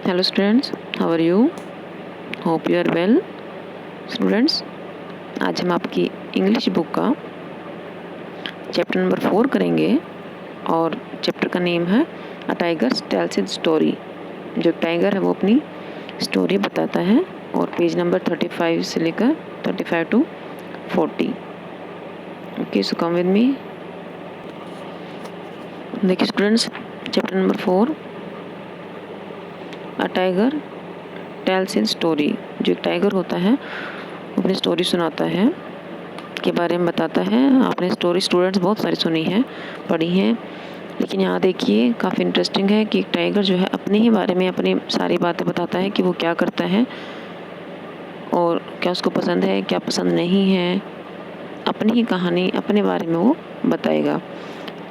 Hello students, how are you? Hope you are well. Students, आज हम आपकी English book का चैप्टर नंबर 4 करेंगे और चैप्टर का नेम है अ टाइगर टेल्स हिज स्टोरी। जो टाइगर है वो अपनी स्टोरी बताता है और पेज नंबर 35 से लेकर 35 to 40। Okay, so come with me. देखिए students, chapter number 4 a tiger tells his story. जो एक टाइगर होता है वो अपनी स्टोरी सुनाता है, के बारे में बताता है। आपने स्टोरी स्टूडेंट्स बहुत सारी सुनी है, पढ़ी हैं, लेकिन यहाँ देखिए काफ़ी इंटरेस्टिंग है कि एक टाइगर जो है अपने ही बारे में अपनी सारी बातें बताता है कि वो क्या करता है और क्या उसको पसंद है, क्या पसंद नहीं है। अपनी ही कहानी अपने बारे में वो बताएगा।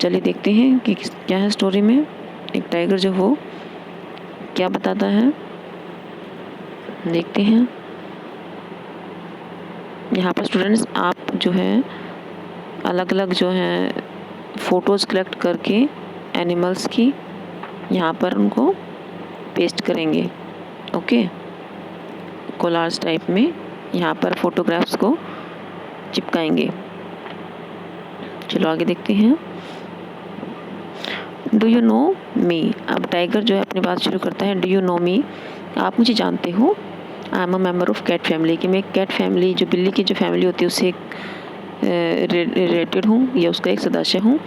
चलिए देखते हैं कि क्या है स्टोरी में। एक टाइगर जो हो क्या बताता है, देखते हैं। यहाँ पर स्टूडेंट्स आप जो है अलग अलग जो है फ़ोटोज़ कलेक्ट करके एनिमल्स की यहाँ पर उनको पेस्ट करेंगे। ओके, कोलाज टाइप में यहाँ पर फोटोग्राफ्स को चिपकाएंगे। चलो आगे देखते हैं। डू यू नो मी। अब टाइगर जो है अपनी बात शुरू करता है। डू यू नो मी, आप मुझे जानते हो। I am a member of cat family, कि मैं कैट फैमिली जो बिल्ली की जो फैमिली होती है उससे रिलेटेड हूँ या उसका एक सदस्य हूँ।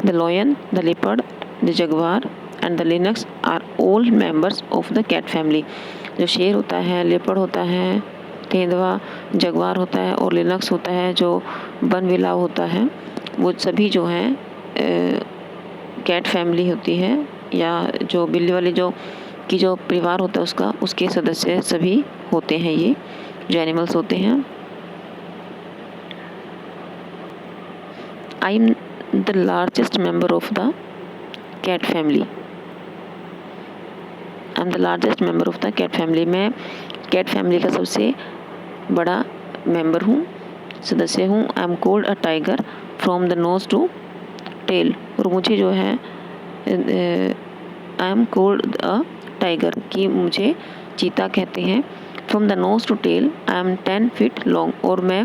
The lion, the leopard, the jaguar and the lynx are all members of the cat family. जो शेर होता है, लेपर्ड होता है, तेंदुआ, जगवार होता है और लिनक्स होता है जो बनविलाव होता है, वो सभी जो हैं कैट फैमिली होती है या जो बिल्ली वाली जो परिवार होता है उसका, उसके सदस्य सभी होते हैं, ये जो एनिमल्स होते हैं। I am the largest member of the cat family. I am the largest member of the cat family, मैं कैट फैमिली का सबसे बड़ा मेंबर हूँ, सदस्य हूँ। I am called a tiger from the nose to tail, और मुझे जो है I am called a tiger, कि मुझे चीता कहते हैं। From the nose to tail I am 10 feet long, और मैं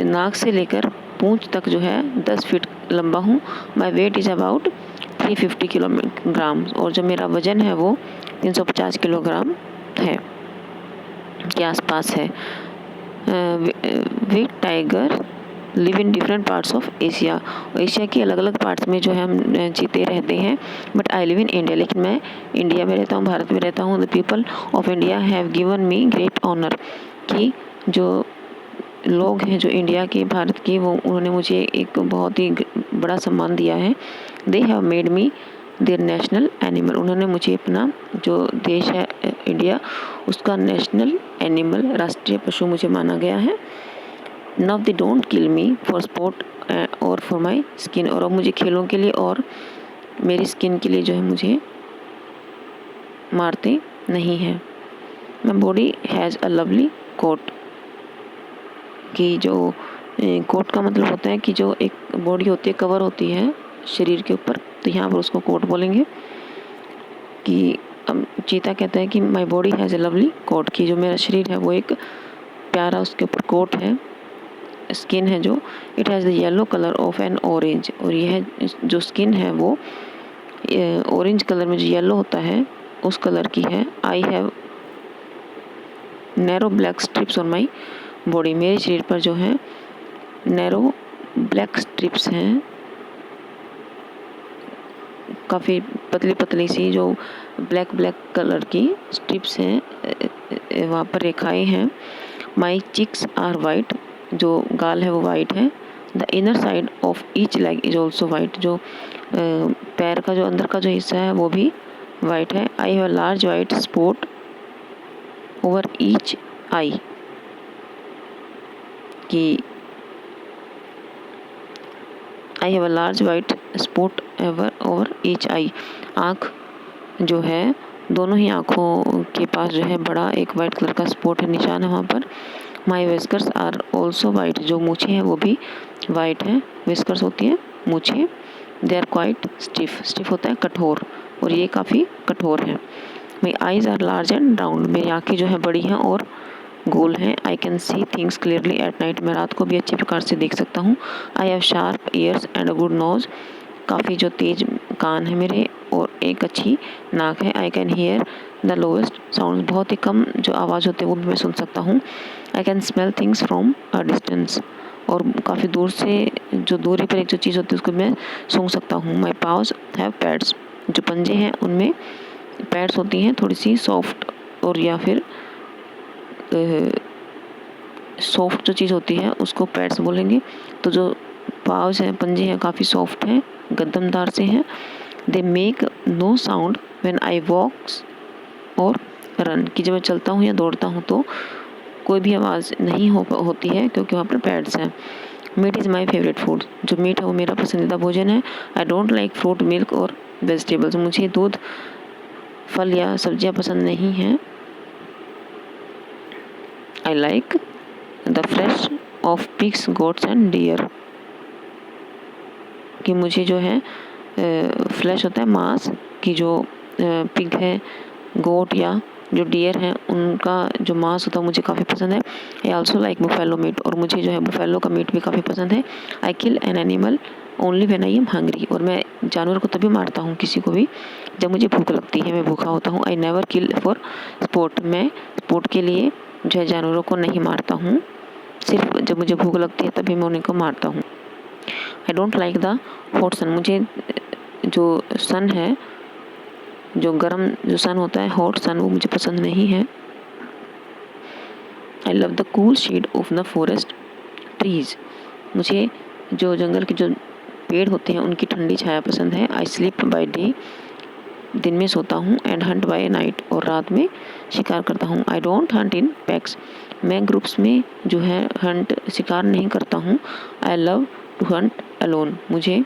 नाक से लेकर पूंछ तक जो है 10 फीट लंबा हूँ। My weight is about 350 kilogram, और जो मेरा वज़न है वो 350 किलोग्राम है के आसपास है। We tiger live in different parts of Asia, Asia के अलग अलग पार्ट्स में जो है हम चीते रहते हैं। But I live in India, लेकिन मैं इंडिया में रहता हूँ, भारत में रहता हूँ। The people of India have given me great honour, कि जो लोग हैं जो इंडिया के, भारत के, वो उन्होंने मुझे एक बहुत ही बड़ा सम्मान दिया है। They have made me there national animal, उन्होंने मुझे अपना जो देश है इंडिया उसका नेशनल एनिमल, राष्ट्रीय पशु मुझे माना गया है। Now they don't kill me for sport और फॉर माई स्किन, और अब मुझे खेलों के लिए और मेरी स्किन के लिए जो है मुझे मारते नहीं हैं। My body has a lovely coat, कि जो कोट का मतलब होता है कि जो एक बॉडी होती है, कवर होती है शरीर के ऊपर, तो यहाँ पर उसको कोट बोलेंगे। कि अब चीता कहता है कि my body has a lovely coat, कि जो मेरा शरीर है वो एक प्यारा उसके ऊपर कोट है, स्किन है जो। It has the yellow colour of N orange, और यह जो स्किन है वो ऑरेंज कलर में जो येलो होता है उस कलर की है। I have narrow black strips on my body, मेरे शरीर पर जो है नैरो ब्लैक स्ट्रिप्स हैं, काफ़ी पतली पतली सी जो ब्लैक कलर की स्ट्रिप्स हैं, वहाँ पर रेखाएं हैं। माई चिक्स आर वाइट, जो गाल है वो वाइट है। The inner side of each leg is also white, जो पैर का जो अंदर का जो हिस्सा है वो भी वाइट है। I have a large white spot over each eye, कि I have a large white spot over each eye, आँख जो है दोनों ही आँखों के पास जो है बड़ा एक वाइट कलर का स्पॉट है, निशान है वहाँ पर। माई विस्कर्स आर ऑल्सो वाइट, जो मूछें हैं वो भी वाइट हैं। विस्कर्स होती हैं मूछें। They are quite stiff, stiff होता है कठोर, और ये काफ़ी कठोर है। My eyes are large and round, मेरी आँखें जो है बड़ी हैं और गोल हैं। I can see things clearly at night, मैं रात को भी अच्छी प्रकार से देख सकता हूँ। I have sharp ears and a good nose, काफ़ी जो तेज कान है मेरे और एक अच्छी नाक है। I can here the lowest sound, बहुत ही कम जो आवाज़ होते हैं वो भी मैं सुन सकता हूँ। I can smell things from a distance, और काफ़ी दूर से जो दूरी पर एक जो चीज़ होती है उसको मैं सूंघ सकता हूँ। माई पाव्स हैव पैड्स, जो पंजे हैं उनमें पैड्स होती हैं थोड़ी सी सॉफ्ट, और या फिर सॉफ्ट जो चीज़ होती है उसको पैड्स बोलेंगे। तो जो पाव्स हैं, पंजे हैं, काफ़ी सॉफ्ट हैं, गद्दमदार से हैं। They make no sound when I walks और रन, कि जब मैं चलता हूँ या दौड़ता हूँ तो कोई भी आवाज़ नहीं होती है क्योंकि वहाँ पर पैड्स हैं। Meat is my favourite food, जो मीट है वो मेरा पसंदीदा भोजन है। I don't like fruit, milk और वेजिटेबल्स, मुझे दूध, फल या सब्जियाँ पसंद नहीं हैं। I like the flesh of pigs, goats and deer, कि मुझे जो है फ्लैश होता है मांस की, जो पिग है, गोट या जो डियर है उनका जो मांस होता है मुझे काफ़ी पसंद है। I also like buffalo meat, और मुझे जो है बुफेलो का मीट भी काफ़ी पसंद है। I kill an animal only when I am hungry, और मैं जानवर को तभी मारता हूँ किसी को भी जब मुझे भूख लगती है, मैं भूखा होता हूँ। I never kill for sport, मैं स्पोर्ट के लिए जो है जानवरों को नहीं मारता हूँ, सिर्फ जब मुझे भूख लगती है तभी मैं उन्हीं को मारता हूँ। I don't like the hot sun, मुझे जो सन है, जो गर्म जो सन होता है, हॉट सन, वो मुझे पसंद नहीं है। I love the cool shade of the forest trees, मुझे जो जंगल के जो पेड़ होते हैं उनकी ठंडी छाया पसंद है। आई स्लीप बाय डे, दिन में सोता हूँ। एंड हंट बाय नाइट, और रात में शिकार करता हूँ। I don't hunt in packs, मैं ग्रुप्स में जो है हंट शिकार नहीं करता हूँ। I love to hunt alone, मुझे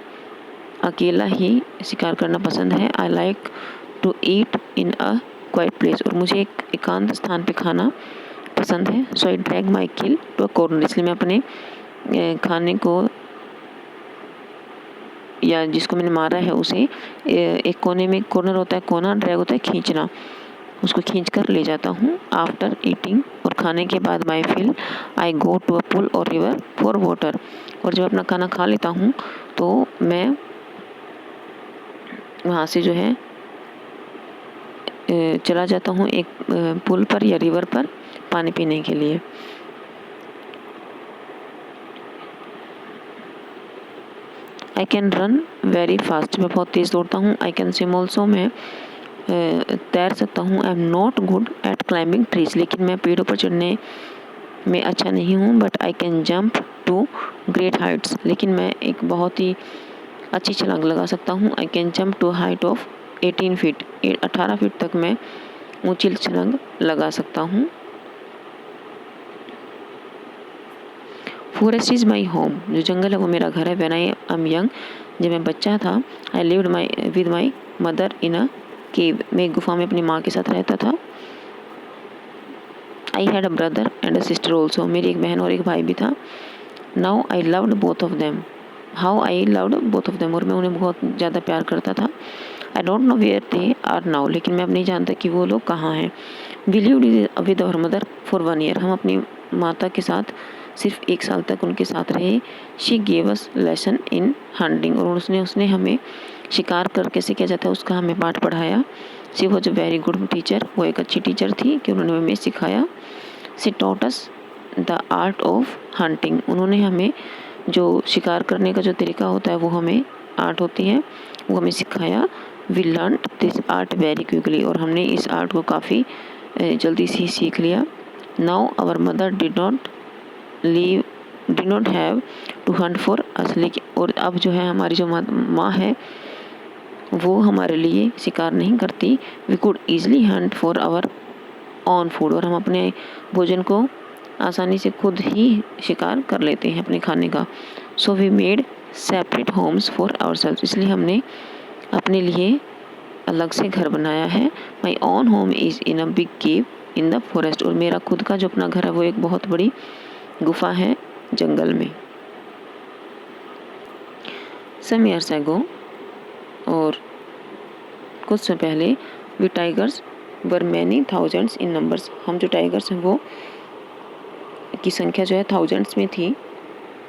अकेला ही शिकार करना पसंद है। I like to eat in a quiet place, और मुझे एक एकांत स्थान पे खाना पसंद है। So I drag my kill to a corner, इसलिए मैं अपने खाने को या जिसको मैंने मारा है उसे एक कोने में, कॉर्नर होता है कोना, ड्रैग होता है खींचना, उसको खींच कर ले जाता हूँ। आफ्टर ईटिंग, और खाने के बाद, माई fill I go to a पुल और रिवर फॉर वाटर, और जब अपना खाना खा लेता हूँ तो मैं वहाँ से जो है चला जाता हूँ एक पुल पर या रिवर पर पानी पीने के लिए। I can run very fast, मैं बहुत तेज़ दौड़ता हूँ। आई कैन स्विम ऑल्सो, मैं तैर सकता हूँ। I am not good at climbing trees, लेकिन मैं पेड़ों पर चढ़ने में अच्छा नहीं हूँ। But I can jump to great heights, लेकिन मैं एक बहुत ही अच्छी छलांग लगा सकता हूँ। I can jump to height of 18 feet, 18 feet तक मैं ऊंची छलांग लगा सकता हूँ। फॉरेस्ट इज़ माई होम, जो जंगल है वो मेरा घर है। व्हेन आई एम यंग, जब मैं बच्चा था, I lived with my mother in a cave, मैं एक गुफा में अपनी माँ के साथ रहता था। I had a brother and a sister also, मेरी एक बहन और एक भाई भी था। Now I loved both of them, how I loved both of them, और मैं उन्हें बहुत ज़्यादा प्यार करता था। I don't know where they are now, लेकिन मैं अब नहीं जानता कि वो लोग कहाँ हैं। We lived with our mother for 1 year, हम अपनी माता के साथ सिर्फ 1 साल तक उनके साथ रहे। She gave us lesson in hunting, और उसने हमें शिकार कर कैसे किया जाता है उसका हमें पाठ पढ़ाया। She was a very good teacher, वो एक अच्छी टीचर थी कि उन्होंने हमें सिखाया। She taught us the art of hunting, उन्होंने हमें जो शिकार करने का जो तरीका होता है वो हमें आर्ट होती है वो हमें सिखाया। We learn this art very quickly, और हमने इस आर्ट को काफ़ी जल्दी से ही सीख लिया। Now our mother did not have to hunt for us, लेकिन और अब जो है हमारी जो माँ है वो हमारे लिए शिकार नहीं करती। We could easily hunt for our own food, और हम अपने भोजन को आसानी से खुद ही शिकार कर लेते हैं अपने खाने का। So we made separate homes for ourselves, इसलिए हमने अपने लिए अलग से घर बनाया है। My own home is in a big cave in the forest, और मेरा खुद का जो अपना घर है वो एक बहुत बड़ी गुफा है जंगल में। सम ईयर्स एगो, और कुछ समय पहले, we tigers were many thousands in numbers, हम जो टाइगर्स हैं वो की संख्या जो है थाउजेंड्स में थी,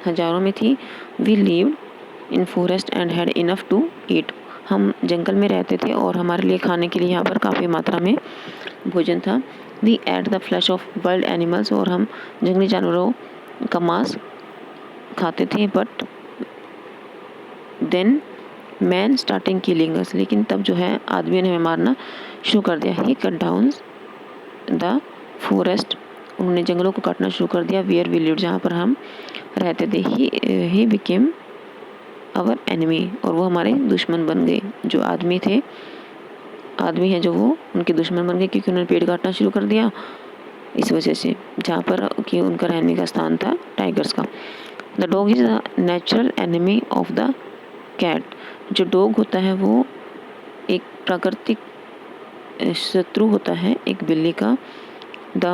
हज़ारों में थी। We lived in forest and had enough to eat, हम जंगल में रहते थे और हमारे लिए खाने के लिए यहाँ पर काफ़ी मात्रा में भोजन था। We ate the flesh of wild animals, और हम जंगली जानवरों का मांस खाते थे। But then man starting killing us, लेकिन तब जो है आदमी ने हमें मारना शुरू कर दिया। ही कट डाउन द फॉरेस्ट, उन्होंने जंगलों को काटना शुरू कर दिया। वेयर वी लिव्ड, जहाँ पर हम रहते थे। ही बिकेम आवर एनिमी, और वो हमारे दुश्मन बन गए। जो आदमी थे, आदमी है जो, वो उनके दुश्मन बन गए क्योंकि उन्होंने पेड़ काटना शुरू कर दिया इस वजह से, जहाँ पर कि उनका रहने का स्थान था टाइगर्स का। The dog is the natural enemy of the cat, जो डॉग होता है वो एक प्राकृतिक शत्रु होता है एक बिल्ली का। The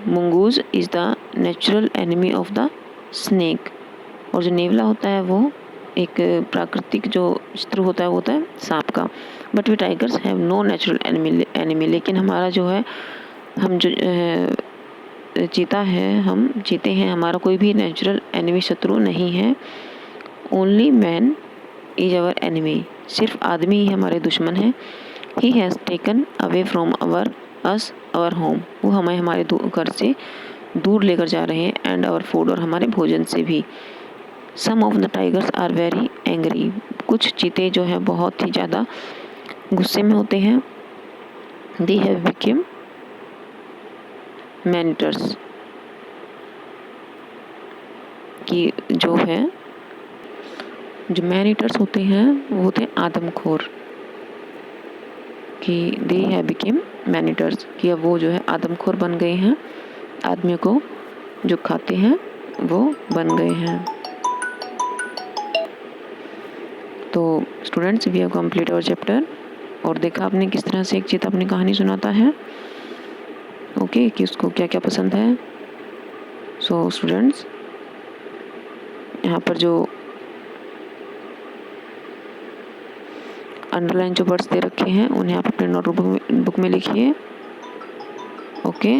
mongoose is the natural enemy of the snake, और जो नेवला होता है वो एक प्राकृतिक जो शत्रु होता है वो होता है सांप का। But we tigers have no natural enemy, लेकिन हमारा जो है, हम जो चीता है, हम चीते हैं, हमारा कोई भी नेचुरल एनिमी शत्रु नहीं है। Only man is our enemy, सिर्फ आदमी ही हमारे दुश्मन है। He has taken away from our home, वो हमें हमारे घर से दूर लेकर जा रहे हैं। एंड आवर फूड, और हमारे भोजन से भी। Some of the tigers are very angry, कुछ चीते जो हैं बहुत ही ज़्यादा गुस्से में होते हैं। दे हैव बिकम मैनिटर्स, कि जो है, जो मैनिटर्स होते हैं वो होते हैं आदमखोर, कि दे हैव बिकम मैनिटर्स, कि अब वो जो है आदमखोर बन गए हैं, आदमी को जो खाते हैं वो बन गए हैं। तो students, we have complete our chapter, और देखा आपने किस तरह से एक चीता अपनी कहानी सुनाता है, ओके, कि उसको क्या क्या पसंद है। सो स्टूडेंट्स, यहाँ पर जो अंडरलाइन जो वर्ड्स दे रखे हैं उन्हें आप अपने नोटबुक में लिखिए, ओके।